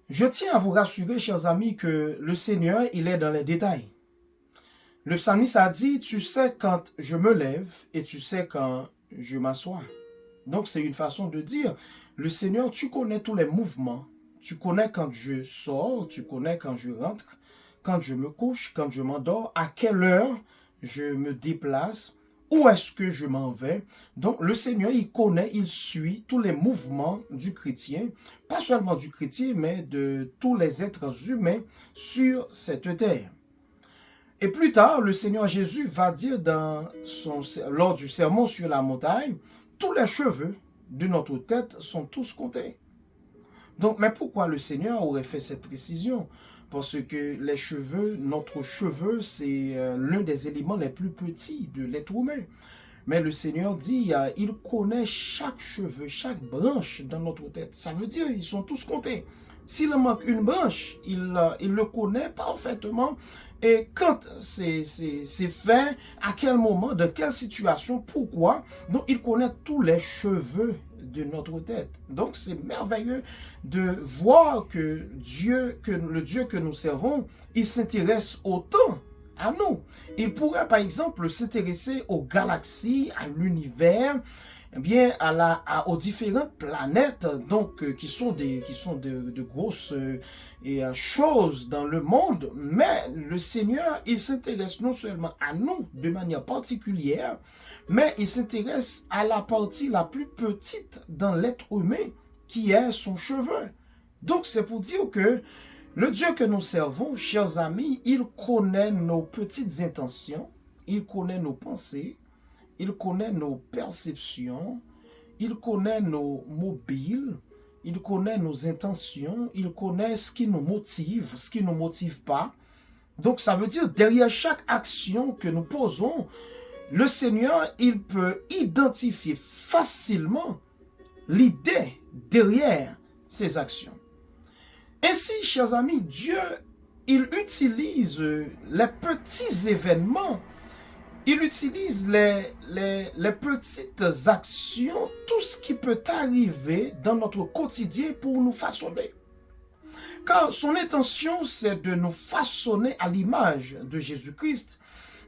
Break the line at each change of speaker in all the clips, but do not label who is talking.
Je tiens à vous rassurer, chers amis, que le Seigneur, il est dans les détails. Le psalmiste a dit, tu sais quand je me lève et tu sais quand je m'assois. Donc c'est une façon de dire, le Seigneur, tu connais tous les mouvements. Tu connais quand je sors, tu connais quand je rentre, quand je me couche, quand je m'endors, à quelle heure je me déplace, où est-ce que je m'en vais. Donc le Seigneur, il connaît, il suit tous les mouvements du chrétien, pas seulement du chrétien, mais de tous les êtres humains sur cette terre. Et plus tard, le Seigneur Jésus va dire lors du sermon sur la montagne, tous les cheveux de notre tête sont tous comptés. Donc, mais pourquoi le Seigneur aurait fait cette précision? Parce que les cheveux, notre cheveu, c'est l'un des éléments les plus petits de l'être humain. Mais le Seigneur dit, il connaît chaque cheveu, chaque branche dans notre tête. Ça veut dire, ils sont tous comptés. S'il manque une branche, il le connaît parfaitement. Et quand c'est fait, à quel moment, dans quelle situation, pourquoi. Donc, il connaît tous les cheveux de notre tête. Donc, c'est merveilleux de voir que le Dieu que nous servons, il s'intéresse autant à nous. Il pourrait, par exemple, s'intéresser aux galaxies, à l'univers, eh bien, aux différentes planètes, donc, qui sont de grosses choses dans le monde. Mais le Seigneur, il s'intéresse non seulement à nous de manière particulière, mais il s'intéresse à la partie la plus petite dans l'être humain, qui est son cheveu. Donc, c'est pour dire que le Dieu que nous servons, chers amis, il connaît nos petites intentions, il connaît nos pensées, il connaît nos perceptions, il connaît nos mobiles, il connaît nos intentions, il connaît ce qui nous motive, ce qui ne nous motive pas. Donc ça veut dire derrière chaque action que nous posons, le Seigneur, il peut identifier facilement l'idée derrière ces actions. Ainsi, chers amis, Dieu, il utilise les petits événements, il utilise les petites actions, tout ce qui peut arriver dans notre quotidien pour nous façonner. Car son intention, c'est de nous façonner à l'image de Jésus-Christ.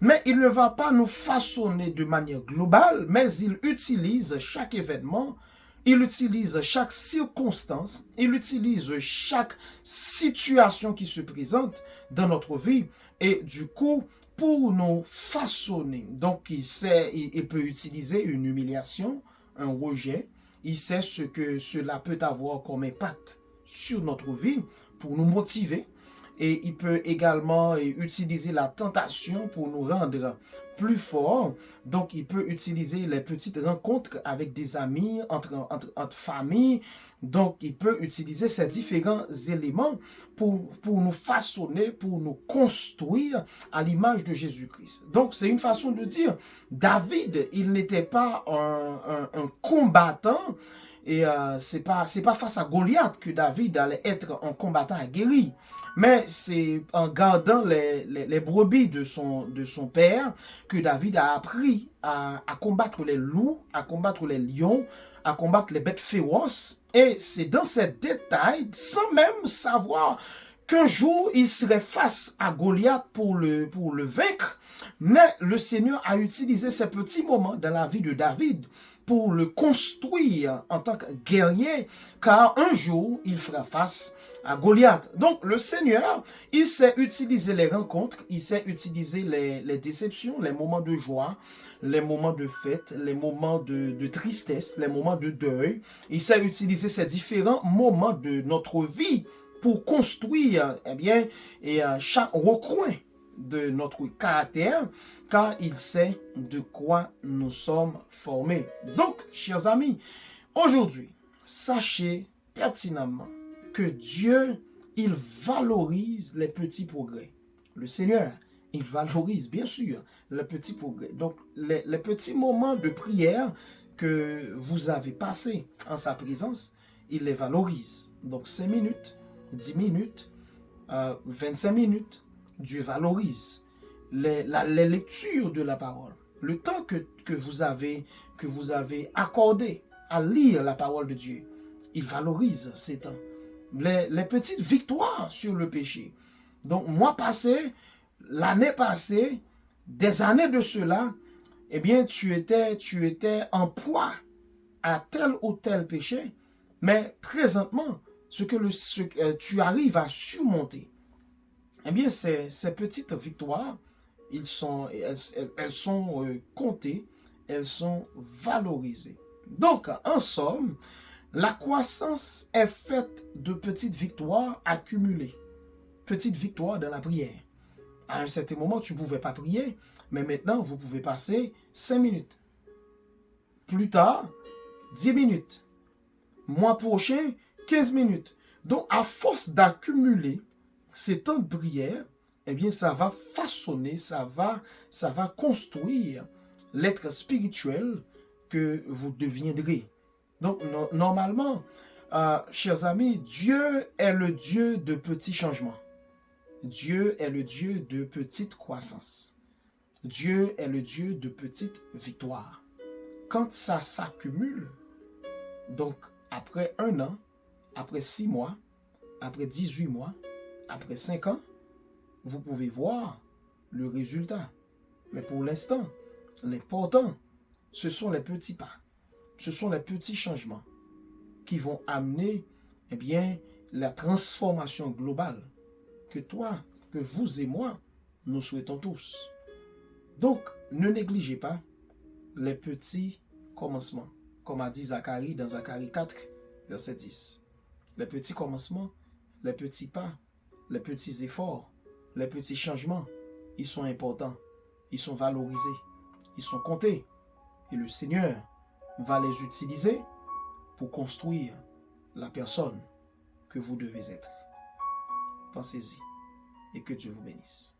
Mais il ne va pas nous façonner de manière globale, mais il utilise chaque événement, il utilise chaque circonstance, il utilise chaque situation qui se présente dans notre vie et du coup, pour nous façonner. Donc, il peut utiliser une humiliation, un rejet, il sait ce que cela peut avoir comme impact sur notre vie pour nous motiver. Et il peut également utiliser la tentation pour nous rendre plus forts. Donc, il peut utiliser les petites rencontres avec des amis, entre familles. Donc, il peut utiliser ces différents éléments pour nous façonner, pour nous construire à l'image de Jésus-Christ. Donc, c'est une façon de dire, David, il n'était pas un combattant. Et c'est pas face à Goliath que David allait être un combattant aguerri. Mais c'est en gardant les brebis de son père que David a appris à combattre les loups, à combattre les lions, à combattre les bêtes féroces. Et c'est dans ces détails, sans même savoir qu'un jour il serait face à Goliath pour le vaincre. Mais le Seigneur a utilisé ces petits moments dans la vie de David pour le construire en tant que guerrier, car un jour, il fera face à Goliath. Donc, le Seigneur, il sait utiliser les rencontres, il sait utiliser les déceptions, les moments de joie, les moments de fête, les moments de tristesse, les moments de deuil. Il sait utiliser ces différents moments de notre vie pour construire, chaque recoin de notre caractère, car il sait de quoi nous sommes formés. Donc, chers amis, aujourd'hui, sachez pertinemment que Dieu, il valorise les petits progrès. Le Seigneur, il valorise, bien sûr, les petits progrès. Donc, les petits moments de prière que vous avez passés en sa présence, il les valorise. Donc, 5 minutes, 10 minutes, 25 minutes, Dieu valorise les lectures de la parole, le temps que vous avez accordé à lire la parole de Dieu. Il valorise ces temps. les petites victoires sur le péché. Donc, l'année passée, des années de cela, eh bien, tu étais en proie à tel ou tel péché, mais présentement, tu arrives à surmonter, eh bien, ces petites victoires, elles sont comptées, elles sont valorisées. Donc, en somme, la croissance est faite de petites victoires accumulées. Petites victoires dans la prière. À un certain moment, tu ne pouvais pas prier, mais maintenant, vous pouvez passer 5 minutes. Plus tard, 10 minutes. Mois prochain, 15 minutes. Donc, à force d'accumuler ces temps de prière, eh bien, ça va façonner, ça va construire l'être spirituel que vous deviendrez. Donc, normalement, chers amis, Dieu est le Dieu de petits changements. Dieu est le Dieu de petite croissance. Dieu est le Dieu de petites victoires. Quand ça s'accumule, donc après 1 an, après 6 mois, après 18 mois, après 5 ans, vous pouvez voir le résultat. Mais pour l'instant, l'important, ce sont les petits pas. Ce sont les petits changements qui vont amener, eh bien, la transformation globale que toi, que vous et moi, nous souhaitons tous. Donc, ne négligez pas les petits commencements, comme a dit Zacharie dans Zacharie 4, verset 10. Les petits commencements, les petits pas, les petits efforts, les petits changements, ils sont importants, ils sont valorisés, ils sont comptés. Et le Seigneur va les utiliser pour construire la personne que vous devez être. Pensez-y et que Dieu vous bénisse.